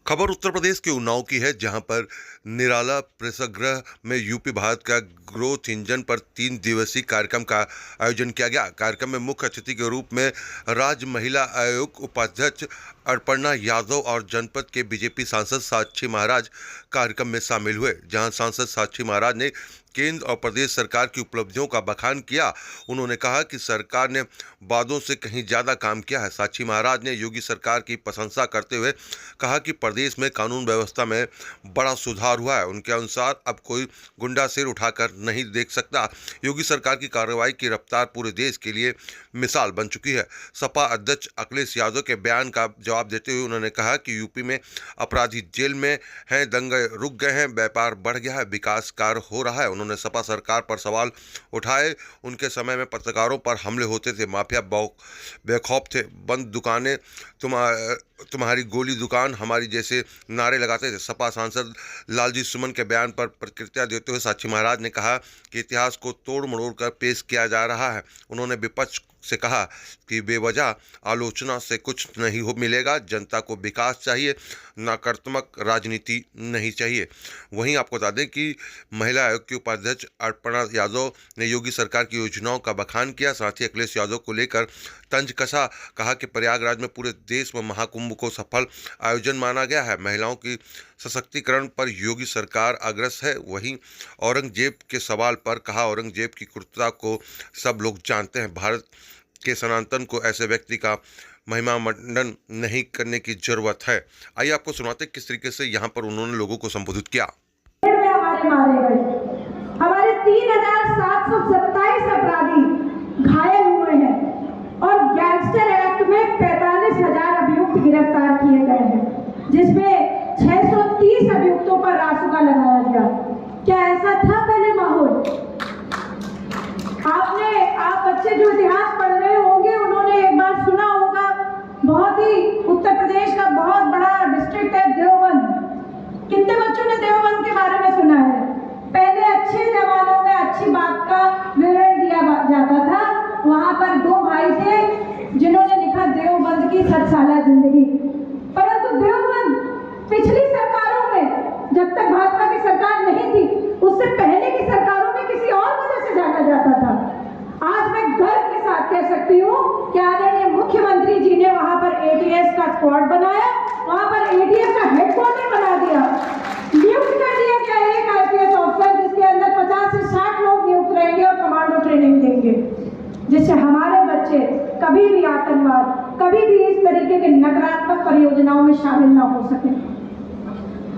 खबर उत्तर प्रदेश के उन्नाव की है, जहां पर निराला प्रेक्षागृह में यूपी भारत का ग्रोथ इंजन पर 3 दिवसीय कार्यक्रम का आयोजन किया गया। कार्यक्रम में मुख्य अतिथि के रूप में राज्य महिला आयोग उपाध्यक्ष अर्पणा यादव और जनपद के बीजेपी सांसद साक्षी महाराज कार्यक्रम में शामिल हुए। जहां सांसद साक्षी महाराज ने केंद्र और प्रदेश सरकार की उपलब्धियों का बखान किया। उन्होंने कहा कि सरकार ने वादों से कहीं ज़्यादा काम किया है। साक्षी महाराज ने योगी सरकार की प्रशंसा करते हुए कहा कि प्रदेश में कानून व्यवस्था में बड़ा सुधार हुआ है। उनके अनुसार अब कोई गुंडा सिर उठाकर नहीं देख सकता। योगी सरकार की कार्रवाई की रफ्तार पूरे देश के लिए मिसाल बन चुकी है। सपा अध्यक्ष अखिलेश यादव के बयान का जवाब देते हुए उन्होंने कहा कि यूपी में अपराधी जेल में हैं, दंगे रुक गए हैं, व्यापार बढ़ गया है, विकास कार्य हो रहा है। उन्होंने सपा सरकार पर सवाल उठाए। उनके समय में पत्रकारों पर हमले होते थे, माफिया बेखौफ थे, बंद दुकानें, तुम्हारी गोली दुकान हमारी जैसे नारे लगाते थे। सपा सांसद लालजी सुमन के बयान पर प्रतिक्रिया देते हुए साक्षी महाराज ने कहा कि इतिहास को तोड़ मरोड़ कर पेश किया जा रहा है। उन्होंने विपक्ष से कहा कि बेवजह आलोचना से कुछ नहीं हो मिलेगा। जनता को विकास चाहिए, नकारात्मक राजनीति नहीं चाहिए। वहीं आपको बता दें कि महिला आयोग के उपाध्यक्ष अर्पणा यादव ने योगी सरकार की योजनाओं का बखान किया। साथ ही अखिलेश यादव को लेकर तंज कसा। कहा कि प्रयागराज में पूरे देश में महाकुंभ को सफल आयोजन माना गया है। महिलाओं की सशक्तिकरण पर योगी सरकार अग्रसर है। वहीं औरंगजेब के सवाल पर कहा, औरंगजेब की क्रूरता को सब लोग जानते हैं। भारत के सनातन को ऐसे व्यक्ति का महिमा मंडन नहीं करने की जरूरत है। आइए आपको सुनाते किस तरीके से यहाँ पर उन्होंने लोगों को संबोधित किया। हमारे 3727 अपराधी घायल हुए हैं और गैंगस्टर एक्ट में 45,000 अभियुक्त गिरफ्तार किए गए हैं, जिसमें 630 अभियुक्तों पर रासुका लगाया गया। क्या ऐसा था पहले माहौल? आप बच्चे जो इतिहास पढ़ रहे होंगे, उन्होंने एक बार सुना होगा, बहुत ही उत्तर प्रदेश का बहुत बड़ा डिस्ट्रिक्ट है देवबंद। कितने बच्चों ने देवबंद के बारे में सुना है? पहले अच्छे जमानों में अच्छी बात का विवरण दिया जाता था। वहां पर 2 भाई थे जिन्होंने लिखा देवबंद की 7 साल जिंदगी। परंतु देवबंद पिछली सरकारों में, जब तक भाजपा की सरकार नहीं थी, उससे पहले की सरकारों में किसी और वजह से जाना जाता था। आज मैं गर्व के साथ कह सकती हूँ कि आदरणीय मुख्यमंत्री जी ने वहां पर एटीएस का स्क्वाड बनाया, वहां पर एटीएस का हेडक्वार्टर बना दिया, नियुक्त कर दिया गया एक आईपीएस ऑफिसर, जिसके अंदर 50 से 60 लोग नियुक्त रहेंगे और कमांडो ट्रेनिंग देंगे, जिससे हमारे बच्चे कभी भी आतंकवाद, कभी भी इस तरीके के नकारात्मक परियोजनाओं में शामिल ना हो सके।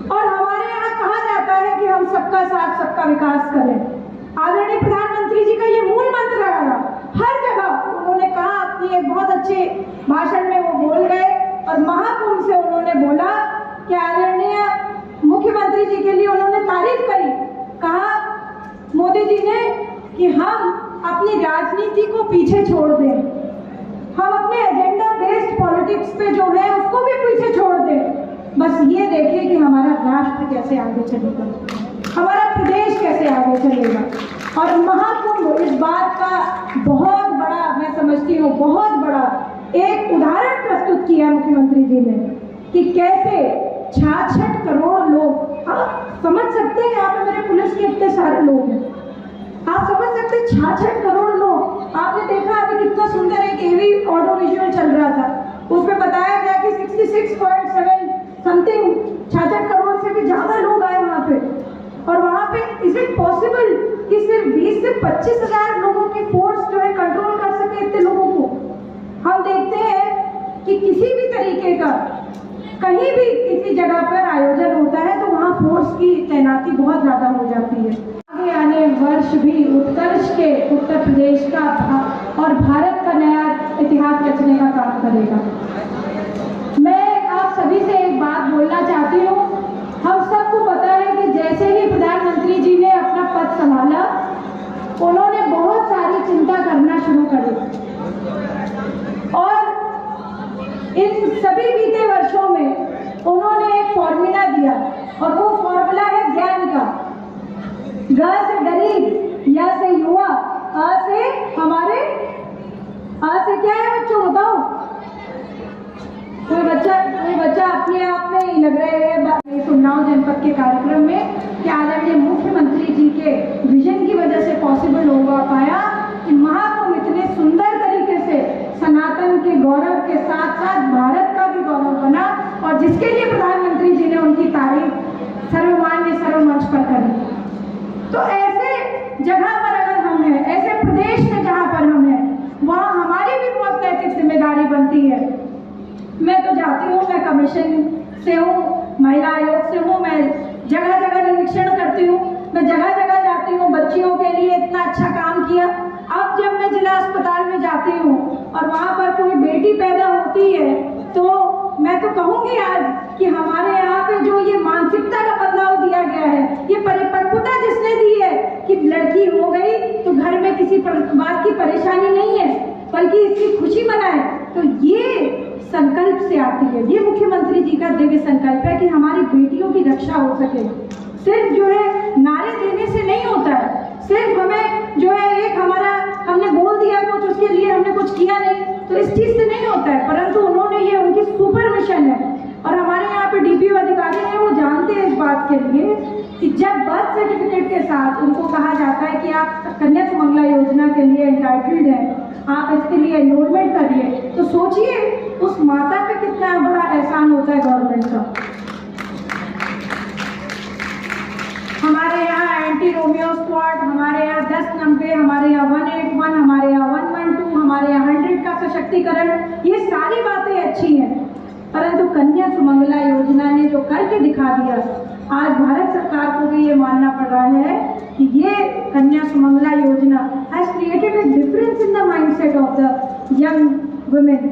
और हमारे यहाँ कहा जाता है कि हम सबका साथ सबका विकास करें। आदरणीय प्रधानमंत्री जी का ये मूल मंत्र रहा। हर जगह उन्होंने कहा, अपनी एक बहुत अच्छे भाषण में वो बोल गए और महाकुंभ से उन्होंने बोला कि आदरणीय मुख्यमंत्री जी के लिए उन्होंने तारीफ करी। कहा मोदी जी ने कि हम अपनी राजनीति को पीछे छोड़ दें, हम अपने एजेंडा बेस्ड पॉलिटिक्स पे जो है उसको भी पीछे छोड़ दें। बस ये देखें कि हमारा राष्ट्र कैसे आगे चलेगा, हमारा प्रदेश कैसे आगे चलेगा। और महाकुंभ इस बात का बहुत बड़ा, मैं समझती हूँ बहुत बड़ा एक उदाहरण प्रस्तुत किया मुख्यमंत्री जी ने कि कैसे 66 करोड़ लोग, आप समझ सकते हैं, यहाँ पे मेरे पुलिस के इतने सारे लोग हैं, आप समझ सकते हैं 66 करोड़ लोग। आपने देखा अभी कितना सुंदर एक एवी ऑडियो विजुअल चल रहा था, उसमें बताया गया कि 66.7 समथिंग 66 करोड़ से भी ज्यादा लोग आए वहां पे। और वहां पे इज इट पॉसिबल कि सिर्फ 20 से 25,000 लोगों की फोर्स जो है कंट्रोल कर सके इतने लोगों को? हम देखते हैं कि किसी भी तरीके का कहीं भी किसी जगह पर आयोजन होता है तो वहां फोर्स की तैनाती बहुत ज्यादा हो जाती है। आगे आने वर्ष भी उत्कर्ष के उत्तर प्रदेश का और भारत का नया इतिहास रचने का काम करेगा। मैं आप सभी से एक बात बोलना चाहती हूँ। हम सबको पता है कि जैसे ही प्रधानमंत्री जी ने अपना पद संभाला, उन्होंने बहुत सारी चिंता करना शुरू करी और इन सभी बीते वर्षों में उन्होंने एक फॉर्मूला दिया और वो फॉर्मूला है ज्ञान का। ग से गरीब, या से युवा, अ से हमारे, अ से क्या है बच्चों बताओ? कोई बच्चा अपने आप में ही लग रहे हैं उन्नाव जनपद के कार्यक्रम में कि आदरणीय मुख्यमंत्री जी के विजन की वजह से पॉसिबल हो पाया कि महाकुंभ इतने सुंदर तरीके से सनातन के गौरव के साथ साथ भारत का भी गौरव बना, और जिसके लिए प्रधानमंत्री जी ने उनकी तारीफ सर्वमान्य सर्वमंच पर करी। तो ऐसे जगह पर अगर हम हैं, ऐसे प्रदेश में जहाँ पर हम हैं, वहाँ हमारी भी बहुत नैतिक जिम्मेदारी बनती है। मैं तो जाती हूँ, मैं कमीशन से हूँ, महिला आयोग से हूँ, मैं जगह जगह निरीक्षण करती हूँ, मैं जगह जगह जाती हूँ, बच्चियों के लिए इतना अच्छा काम किया। अब जब मैं जिला अस्पताल में जाती हूँ और वहाँ पर कोई बेटी पैदा होती है, तो मैं तो कहूँगी आज कि हमारे यहाँ पे जो ये मानसिकता का बदलाव दिया गया है, ये परिपक्वता जिसने दी है कि लड़की हो गई तो घर में किसी बात की परेशानी नहीं है, बल्कि इसकी खुशी मनाए, तो ये संकल्प से आती है। ये मुख्यमंत्री जी का दिव्य संकल्प है कि हमारी बेटियों की रक्षा हो सके। सिर्फ जो है नारे देने से नहीं होता है, सिर्फ हमें जो है एक हमारा हमने बोल दिया कुछ, उसके लिए हमने कुछ किया नहीं, तो इस चीज़ से नहीं होता है। परंतु उन्होंने ये उनकी सुपर मिशन है, और हमारे यहाँ पे डीपीओ अधिकारी हैं, वो जानते हैं इस बात के लिए कि जब बर्थ सर्टिफिकेट के साथ उनको कहा जाता है कि आप कन्या सुमंगला योजना के लिए एंटाइटल्ड हैं, आप इसके लिए एनरोलमेंट करिए, तो सोचिए उस माता पे कितना बड़ा एहसान होता है गवर्नमेंट का। हमारे यहाँ एंटी रोमियो स्क्वाड, हमारे यहाँ 1090, हमारे यहाँ 181, हमारे यहाँ 112, हमारे यहाँ 100 का सशक्तिकरण, ये सारी बातें अच्छी हैं, परंतु कन्या सुमंगला योजना ने जो करके दिखा दिया, आज भारत सरकार को भी ये मानना पड़ रहा है कि ये Kanya Sumangala Yojana has created a difference in the mindset of the young women.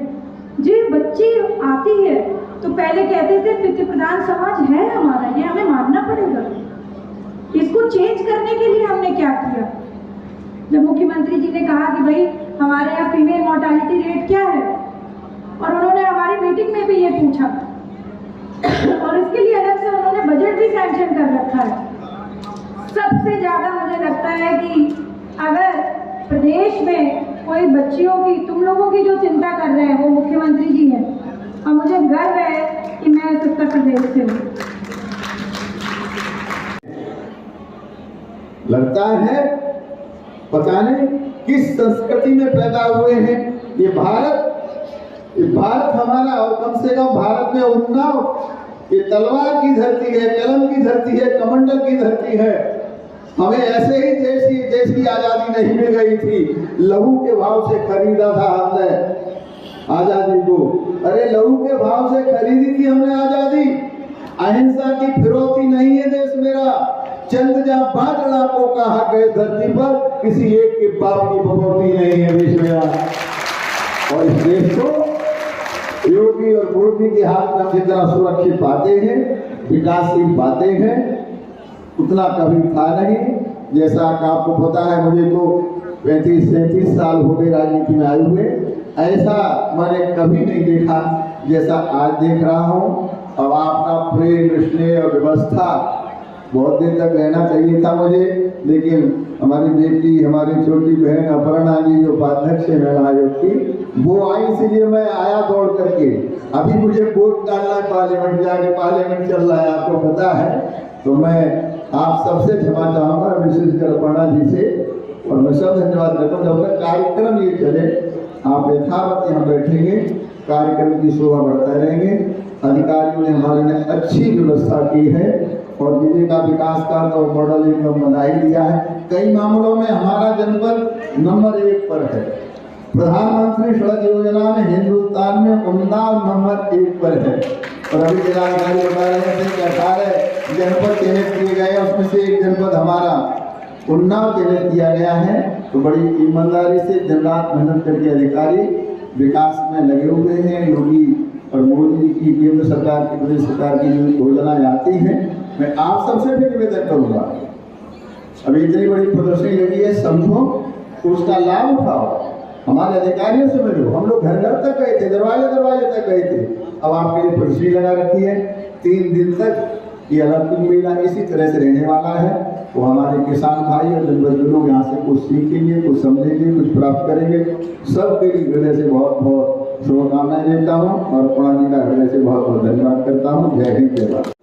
जी बच्ची आती है तो पहले कहते थे पितृ प्रधान समाज है हमारा, ये हमें मानना पड़ेगा। इसको चेंज करने के लिए हमने क्या किया? जब मुख्यमंत्री जी ने कहा कि भाई हमारे यहाँ फीमेल मोर्टालिटी रेट क्या है, और उन्होंने हमारी मीटिंग में भी ये पूछा, और इसके लिए अलग से उन्होंने बजट भी सैंक्शन कर रखा है। सबसे ज़्यादा मुझे लगता है कि अगर प्रदेश में कोई बच्चियों की, तुम लोगों की जो चिंता कर रहे हैं वो मुख्यमंत्री जी हैं, और मुझे गर्व है कि मैं उत्तर प्रदेश से हूँ। लगता है पता नहीं किस संस्कृति में पैदा हुए हैं। ये भारत हमारा, और कम से कम भारत में उन्नाव ये तलवार की धरती है, कलम की धरती है, कमंडल की धरती है। हमें ऐसे ही देश की आजादी नहीं मिल गई थी, लहू के भाव से खरीदा था हमने आजादी को। अरे लहू के भाव से खरीदी थी हमने आजादी। अहिंसा की फिरौती नहीं है देश मेरा। चंद जहाँ 5 लाखों का हक है धरती पर, किसी एक के बाप की बपौती नहीं है देश मेरा। और इस देश को योगी और मोदी के हाथ में जितना सुरक्षित पाते हैं, विकासशील पाते हैं, उतना कभी था नहीं। जैसा आपको पता है, मुझे तो 35-37 साल हो गए राजनीति में आए हुए, ऐसा मैंने कभी नहीं देखा जैसा आज देख रहा हूँ। अब आपका प्रेम, स्नेह और व्यवस्था बहुत देर तक रहना चाहिए था मुझे, लेकिन हमारी बेटी, हमारी छोटी बहन अपर्णा जी जो उपाध्यक्ष है महिला आयोग की, वो आई, इसलिए मैं आया दौड़ करके। अभी मुझे वोट डालना है पार्लियामेंट जाके, पार्लियामेंट चल रहा है आपको पता है। तो मैं आप सबसे क्षमा चाहूँगा, विशेषकर अपर्णा जी से, और मैं सब धन्यवाद करता हूँ। जब तक कार्यक्रम ये चले आप यथावत यहाँ बैठेंगे, कार्यक्रम की शोभा बढ़ता रहेंगे। अधिकारियों ने हमारे लिए अच्छी व्यवस्था की है, और जिले का विकास का तो मॉडल एकदम बना ही दिया है। कई मामलों में हमारा जनपद नंबर 1 पर है। प्रधानमंत्री सड़क योजना में हिंदुस्तान में उन्नाव नंबर 1 पर है। और अभी जिलाधिकारी बता रहे थे कि 18 जनपद चयनित किए गए, उसमें से एक जनपद हमारा उन्नाव चयनित किया गया है। तो बड़ी ईमानदारी से दिन रात मेहनत करके अधिकारी विकास में लगे हुए हैं। योगी और मोदी की, केंद्र सरकार की, प्रदेश सरकार की जो योजनाएं आती हैं, मैं आप सबसे भी निवेदन करूंगा, अभी इतनी बड़ी प्रदर्शनी लगी है, समझो, उसका लाभ उठाओ, हमारे अधिकारियों से मिलो। हम लोग घर घर तक गए थे, दरवाजे तक गए थे। अब आपके लिए प्रदर्शनी लगा रखी है, 3 दिन तक ये अलग मेला इसी तरह से रहने वाला है। तो हमारे किसान भाई और जनपद लोग यहाँ से कुछ सीखेंगे, कुछ समझेंगे, कुछ प्राप्त करेंगे। सबके लिए हृदय से बहुत बहुत शुभकामनाएं देता हूँ और अपर्णा जी का हृदय से बहुत बहुत धन्यवाद करता हूँ। जय हिंद, जय भारत।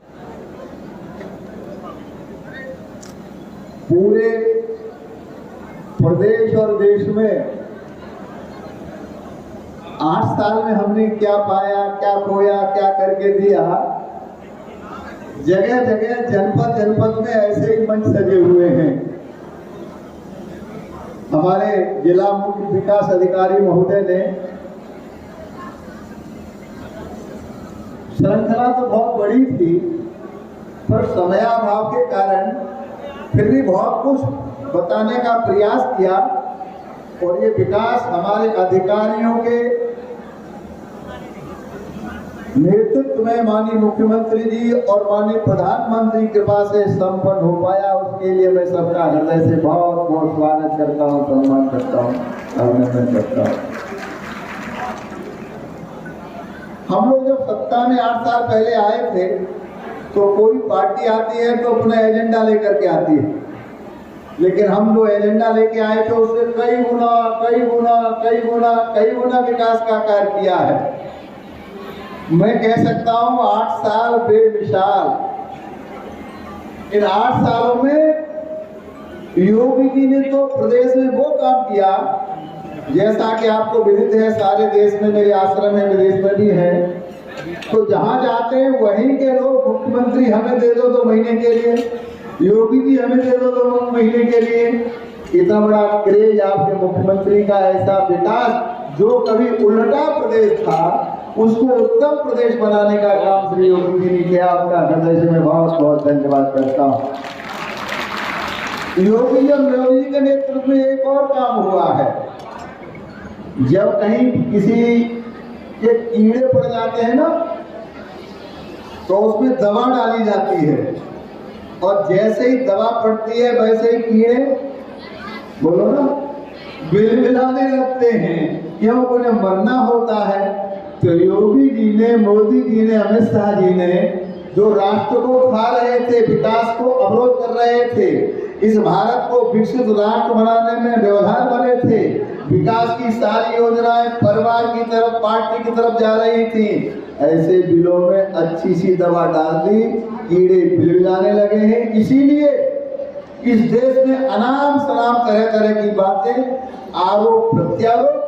पूरे प्रदेश और देश में 8 साल में हमने क्या पाया, क्या खोया, क्या करके दिया, जगह जगह जनपद जनपद में ऐसे ही मंच सजे हुए हैं। हमारे जिला मुख्य विकास अधिकारी महोदय ने श्रृंखला तो बहुत बड़ी थी, पर समयाभाव के कारण फिर भी बहुत कुछ बताने का प्रयास किया और ये विकास हमारे अधिकारियों के नेतृत्व में माननीय मुख्यमंत्री जी और माननीय प्रधानमंत्री कृपा से संपन्न हो पाया। उसके लिए मैं सबका हृदय से बहुत बहुत स्वागत करता हूँ, सम्मान करता हूँ, अभिनंदन करता हूँ। हम लोग जब सत्ता में 8 साल पहले आए थे तो कोई पार्टी आती है तो अपना एजेंडा लेकर के आती है, लेकिन हम जो एजेंडा लेके आए थे उससे कई गुना विकास का कार्य किया है। मैं कह सकता हूं 8 साल बेमिसाल। इन 8 सालों में योगी जी ने तो प्रदेश में वो काम किया जैसा कि आपको विदित है, सारे देश में मेरे आश्रम है, विदेश में भी है, तो जहां जाते हैं वहीं के लोग मुख्यमंत्री हमें दे दो 2 महीने के लिए, योगी जी हमें दे दो 2 महीने के लिए। इतना बड़ा क्रेज आपके मुख्यमंत्री का, ऐसा विकास जो कभी उल्टा प्रदेश था उसको उत्तम प्रदेश बनाने का काम श्री योगी जी ने किया। आपका हृदय से मैं बहुत बहुत धन्यवाद करता हूँ। योगी जी के नेतृत्व में एक और काम हुआ है। जब कहीं किसी के कीड़े पड़ जाते हैं ना तो उसमें दवा डाली जाती है और जैसे ही दवा पड़ती है वैसे ही कीड़े बोलो ना बिलबिलाने लगते हैं, क्यों? उन्हें मरना होता है। तो योगी जी ने, मोदी जी ने, अमित शाह जी ने जो राष्ट्र को खा रहे थे, विकास को अवरोध कर रहे थे, इस भारत को विकसित राष्ट्र बनाने में व्यवधान बने थे, विकास की सारी योजनाएं परिवार की तरफ, पार्टी की तरफ जा रही थी, ऐसे बिलों में अच्छी सी दवा डाल दी, कीड़े बिलबिलाने लगे हैं। इसीलिए इस देश में अनाम शनाम तरह तरह की बातें, आरोप प्रत्यारोप,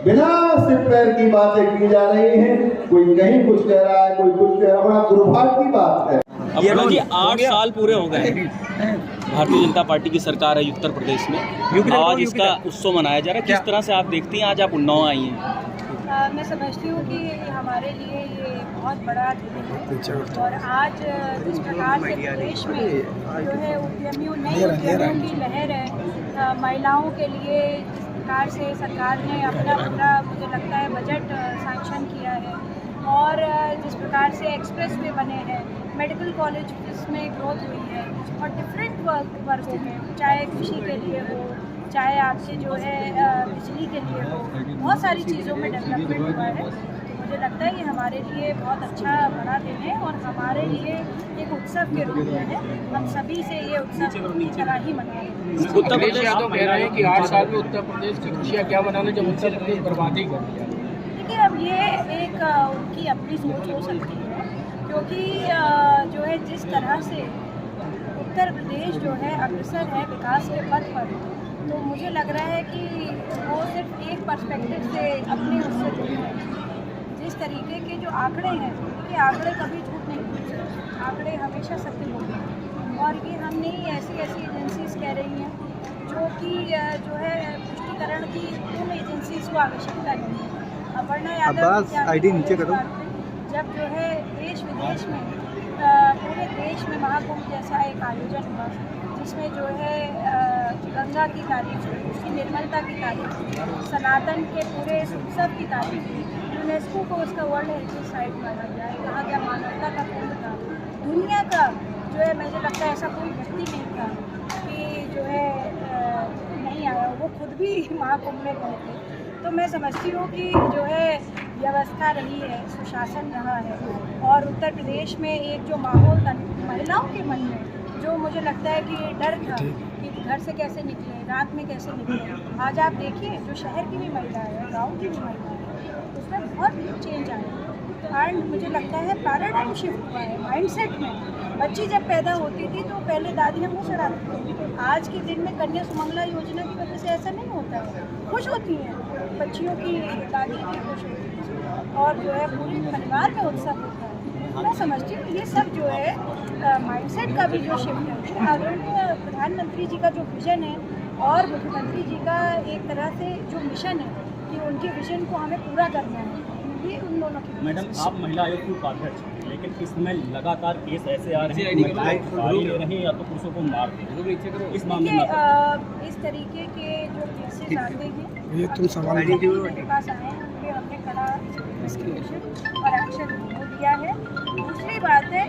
बिना सिर पैर की बातें की जा रही हैं। कोई कहीं कुछ कह रहा है, कोई कुछ कह रहा है, बड़ा दुर्भाग्य की बात है। अब जी 8 साल पूरे हो गए भारतीय जनता पार्टी की सरकार है उत्तर प्रदेश में, आज इसका उत्सव मनाया जा रहा है। किस तरह से आप देखती हैं, आज आप उन्नाव आई हैं? मैं समझती हूँ कि हमारे लिए ये बहुत बड़ा दिन है और आज जिस प्रकार से प्रदेश में जो है उद्यमियों की लहर है, महिलाओं के लिए जिस प्रकार से सरकार ने अपना पूरा, मुझे लगता है, बजट सैंक्शन किया है और जिस प्रकार से एक्सप्रेस वे बने हैं, मेडिकल कॉलेज जिसमें ग्रोथ हुई है और डिफरेंट वर्गों में, चाहे कृषि के लिए हो, चाहे आपसे जो है बिजली के लिए हो, बहुत सारी चीज़ों में डेवलपमेंट हुआ है। तो मुझे लगता है ये हमारे लिए बहुत अच्छा बड़ा दिन है और हमारे लिए एक उत्सव के रूप में है। हम सभी से ये उत्सव की तरह ही मनाएंगे। उत्तर प्रदेश यादव कह रहे हैं कि 8 साल में उत्तर प्रदेश की खुशियाँ क्या मनाने जब उत्तर प्रदेश बर्बादी कर दिया। देखिए, अब ये एक उनकी अपनी सोच हो सकती है, क्योंकि जो है जिस तरह से उत्तर प्रदेश जो है अग्रसर है विकास के पथ पर, तो मुझे लग रहा है कि वो सिर्फ एक पर्सपेक्टिव से अपने उससे जुड़े हैं। जिस तरीके के जो आंकड़े हैं, देखिए आंकड़े कभी झूठ नहीं बोलते, आंकड़े हमेशा सत्य बोलते हैं और ये हम नहीं, ऐसी एजेंसीज कह रही हैं जो कि जो है पुष्टिकरण की उन एजेंसीज को आवश्यकता नहीं है। अपर्णा यादव आईडी नीचे करो। जब जो है देश विदेश में पूरे देश में महाकुंभ जैसा एक आयोजन हुआ जिसमें जो है गंगा की तारीफ हुई, उसकी निर्मलता की तारीफ हुई, सनातन के पूरे उत्सव की तारीफ हुई, यूनेस्को को उसका वर्ल्ड हेरिटेज साइट माना गया है। कहा गया मानवता का कुंभ था, दुनिया का जो है, मुझे लगता है ऐसा कोई व्यक्ति नहीं था कि जो है नहीं आया, वो खुद भी महाकुंभ में गए थे। तो मैं समझती हूँ कि जो है व्यवस्था रही है, सुशासन रहा है और उत्तर प्रदेश में एक जो माहौल था महिलाओं के मन में, जो मुझे लगता है कि डर था कि घर से कैसे निकले, रात में कैसे निकले, आज आप देखिए जो शहर की भी महिला है, गाँव की भी महिला है, उसमें बहुत चेंज आया एंड मुझे लगता है पैराडाइम शिफ्ट हुआ है माइंडसेट में। बच्ची जब पैदा होती थी तो पहले दादियाँ मुँह चढ़ाती थी, आज के दिन में कन्या सुमंगला योजना की वजह से ऐसा नहीं होता है, खुश होती हैं बच्चियों की दादी भी खुश होती है और जो है पूरे परिवार में उत्सव होता है। मैं समझती हूँ ये सब जो है माइंडसेट का भी जो शिफ्ट है, आदरणीय प्रधानमंत्री जी का जो विजन है और मुख्यमंत्री जी का एक तरह से जो मिशन है कि उनके विजन को हमें पूरा करना है, ये उन दोनों की। मैडम, आप महिला आयोग की उपाध्यक्ष हैं, लेकिन इस समय लगातार केस ऐसे आ रहे हैं कि महिलाएं गाली ले रही हैं या तो पुरुषों को मार रही हैं। इस मामले में इस तरीके के जो केसेस आते हैं ये तुम सवाल मेरे पास आए हैं, उन पे हमने कड़ा इन्वेस्टिगेशन और एक्शन लिया है। दूसरी बात है,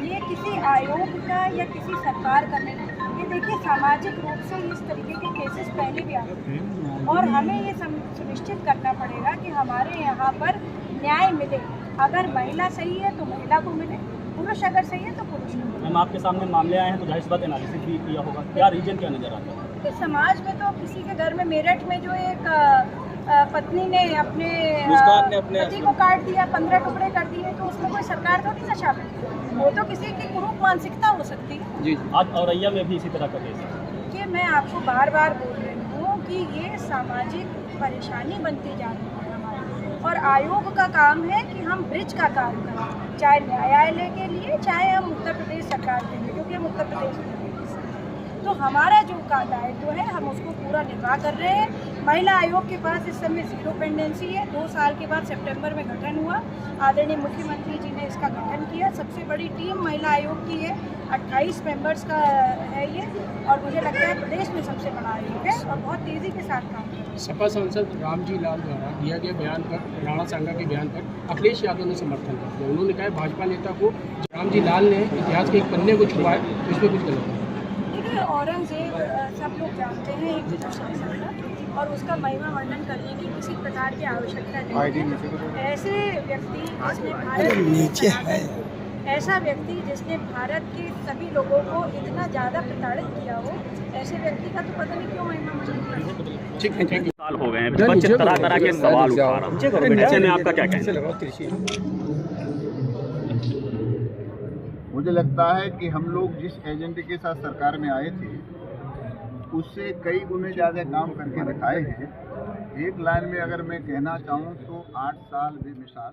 ये किसी आयोग का या किसी सरकार का नहीं, ये देखिए सामाजिक रूप से इस तरीके के केसेस पहले भी आए हैं और हमें ये सुनिश्चित करना पड़ेगा कि हमारे यहाँ पर न्याय मिले। अगर महिला सही है तो महिला को मिले, पुरुष अगर सही है तो पुरुष को मिले। मैम, आपके सामने मामले आए हैं तो जाहिर सी बात एनालिसिस भी किया होगा, क्या रीजन क्या नजर आता है? इस समाज में तो किसी के घर में मेरठ में जो एक पत्नी ने अपने पति को काट दिया, 15 टुकड़े कर दिए, तो उसमें कोई सरकार थोड़ी ना शामिल है, वो तो किसी की कुरूप मानसिकता हो सकती है। जी, आज औरैया में भी इसी तरह का केस है। कि मैं आपको बार बार बोल रही हूँ कि ये सामाजिक परेशानी बनती जा रही है हमारी, और आयोग का काम है कि हम ब्रिज का काम करें, चाहे न्यायालय के लिए चाहे हम उत्तर प्रदेश सरकार के लिए, क्योंकि हम उत्तर प्रदेश में तो हमारा जो दायित्व है हम उसको पूरा निर्वाह कर रहे हैं। महिला आयोग के पास इस समय 0 पेंडेंसी है। 2 साल के बाद सितंबर में गठन हुआ, आदरणीय मुख्यमंत्री जी ने इसका गठन किया। सबसे बड़ी टीम महिला आयोग की है, 28 मेंबर्स का है ये, और मुझे लगता है प्रदेश में सबसे बड़ा आयोग है और बहुत तेज़ी के साथ काम कर रहे हैं। सपा सांसद रामजी लाल द्वारा दिया गया बयान पर, राणा सांगा के बयान पर अखिलेश यादव ने समर्थन कर दिया। उन्होंने कहा भाजपा नेता को रामजी लाल ने इतिहास के एक पन्ने को छुपाया, तो इसमें कुछ गलत है। औरंगजेब सब लोग जानते हैं एक विजय शासक था और उसका महिमा वर्णन करने की किसी प्रकार की आवश्यकता नहीं। ऐसे व्यक्ति जिसने ऐसा व्यक्ति जिसने भारत के सभी लोगों को इतना ज़्यादा प्रताड़ित किया हो, ऐसे व्यक्ति का तो पता नहीं क्यों महिमा वर्णन। ठीक है, साल हो गए हैं, बच्चे तरह तरह के सवाल उठा रहे हैं, ऐसे में आपका क्या कहना है? मुझे लगता है कि हम लोग जिस एजेंडे के साथ सरकार में आए थे उससे कई गुने ज़्यादा काम करके दिखाए हैं। एक लाइन में अगर मैं कहना चाहूँ तो 8 साल बेमिसाल